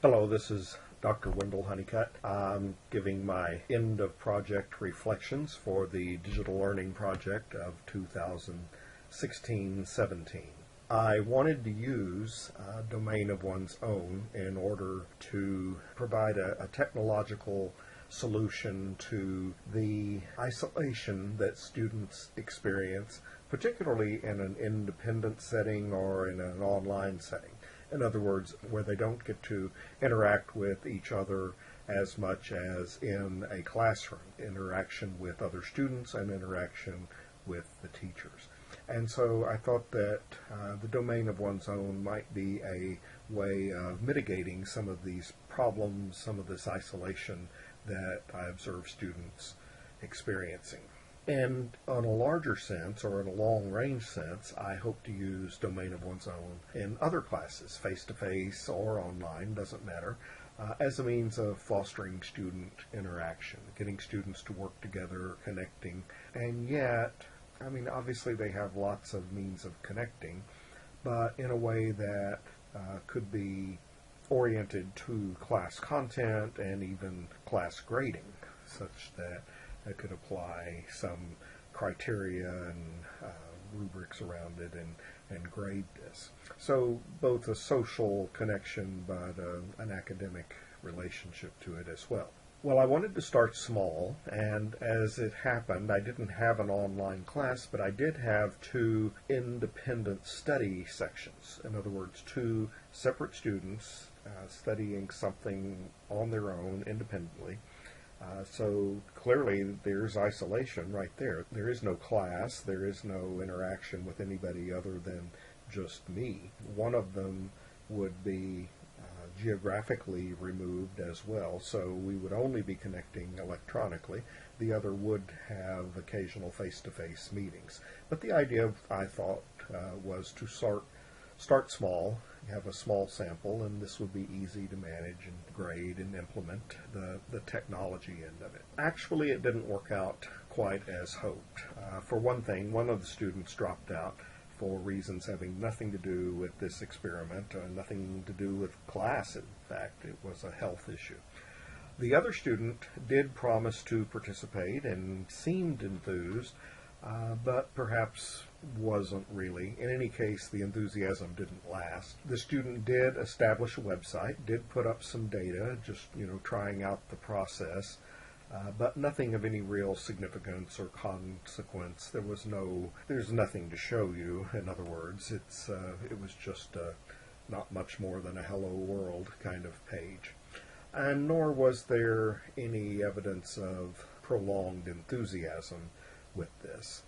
Hello, this is Dr. Wendell Hunnicutt. I'm giving my end of project reflections for the digital learning project of 2016-17. I wanted to use a domain of one's own in order to provide a technological solution to the isolation that students experience, particularly in an independent setting or in an online setting. In other words, where they don't get to interact with each other as much as in a classroom, interaction with other students and interaction with the teachers. And so I thought that the domain of one's own might be a way of mitigating some of these problems, some of this isolation that I observe students experiencing. And on a larger sense, or in a long-range sense, I hope to use domain of one's own in other classes, face-to-face or online, doesn't matter, as a means of fostering student interaction, getting students to work together, connecting. And yet, obviously they have lots of means of connecting, but in a way that could be oriented to class content and even class grading, such that I could apply some criteria and rubrics around it and grade this. So both a social connection but an academic relationship to it as well. Well, I wanted to start small, and as it happened, I didn't have an online class, but I did have two independent study sections. In other words, two separate students studying something on their own independently. So clearly there's isolation right there. There is no class, there is no interaction with anybody other than just me. One of them would be geographically removed as well, so we would only be connecting electronically. The other would have occasional face-to-face meetings. But the idea, I thought, was to start small, have a small sample, and this would be easy to manage and grade and implement the technology end of it. Actually, it didn't work out quite as hoped. For one thing, one of the students dropped out for reasons having nothing to do with this experiment, nothing to do with class, in fact. It was a health issue. The other student did promise to participate and seemed enthused, but perhaps wasn't really. In any case, the enthusiasm didn't last. The student did establish a website, did put up some data, just trying out the process, but nothing of any real significance or consequence. There's nothing to show you. In other words, it was just not much more than a hello world kind of page. And nor was there any evidence of prolonged enthusiasm with this.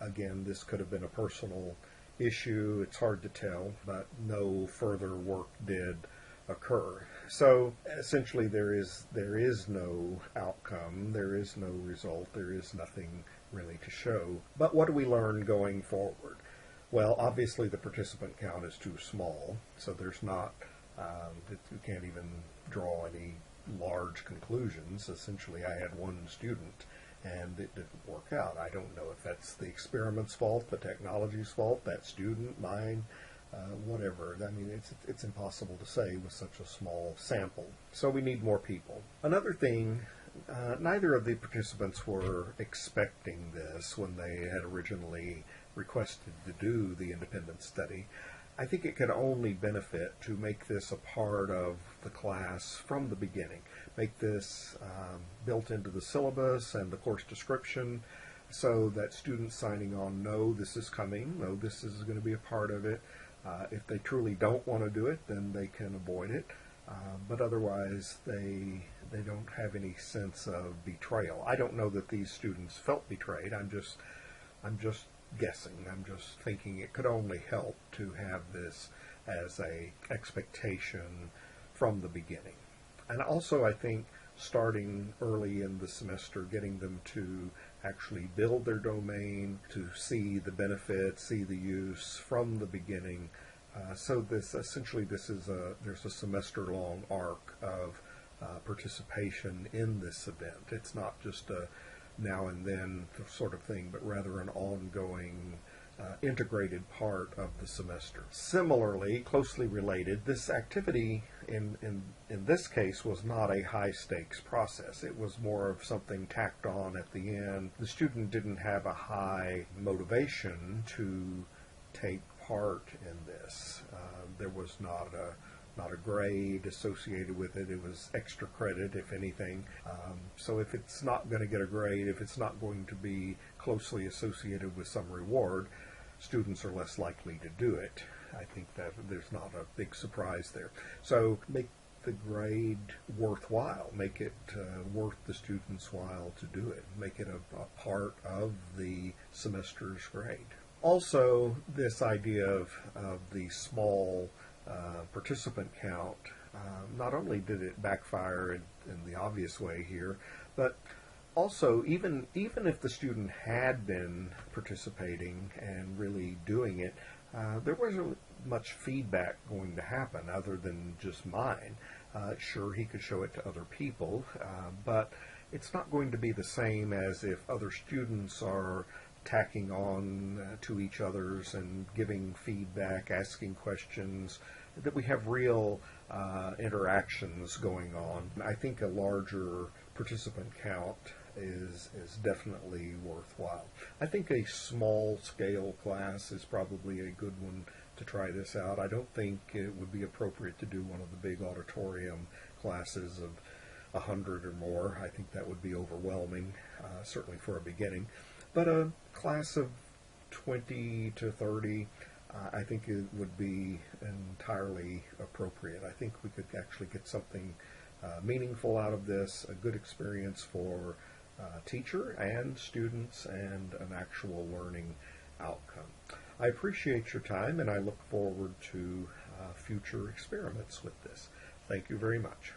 Again, this could have been a personal issue. It's hard to tell, but no further work did occur. So essentially there is no outcome, there is no result, there is nothing really to show. But what do we learn going forward? Well, obviously the participant count is too small, so there's not, you can't even draw any large conclusions. Essentially I had one student and it didn't work out. I don't know if that's the experiment's fault, the technology's fault, that student, mine, whatever. It's impossible to say with such a small sample. So we need more people. Another thing, neither of the participants were expecting this when they had originally requested to do the independent study. I think it could only benefit to make this a part of the class from the beginning. Make this built into the syllabus and the course description so that students signing on know this is coming, know this is going to be a part of it. If they truly don't want to do it, then they can avoid it. But otherwise, they don't have any sense of betrayal. I don't know that these students felt betrayed. I'm just guessing. I'm just thinking it could only help to have this as a expectation from the beginning. And also, I think starting early in the semester, getting them to actually build their domain, to see the benefits, see the use from the beginning. So there's a semester-long arc of participation in this event. It's not just a now and then sort of thing, but rather an ongoing integrated part of the semester. Similarly, closely related, this activity in this case was not a high stakes process. It was more of something tacked on at the end. The student didn't have a high motivation to take part in this. There was not a grade associated with it. It was extra credit, if anything. So if it's not going to get a grade, if it's not going to be closely associated with some reward, students are less likely to do it. I think that there's not a big surprise there. So make the grade worthwhile. Make it worth the student's while to do it. Make it a part of the semester's grade. Also, this idea of the small participant count, not only did it backfire in the obvious way here, but also even if the student had been participating and really doing it, there wasn't much feedback going to happen other than just mine. Sure, he could show it to other people, but it's not going to be the same as if other students are tacking on to each other's and giving feedback, asking questions, that we have real interactions going on. I think a larger participant count is definitely worthwhile. I think a small scale class is probably a good one to try this out. I don't think it would be appropriate to do one of the big auditorium classes of 100 or more. I think that would be overwhelming, certainly for a beginning. But a class of 20 to 30, I think it would be entirely appropriate. I think we could actually get something meaningful out of this, a good experience for teacher and students, and an actual learning outcome. I appreciate your time, and I look forward to future experiments with this. Thank you very much.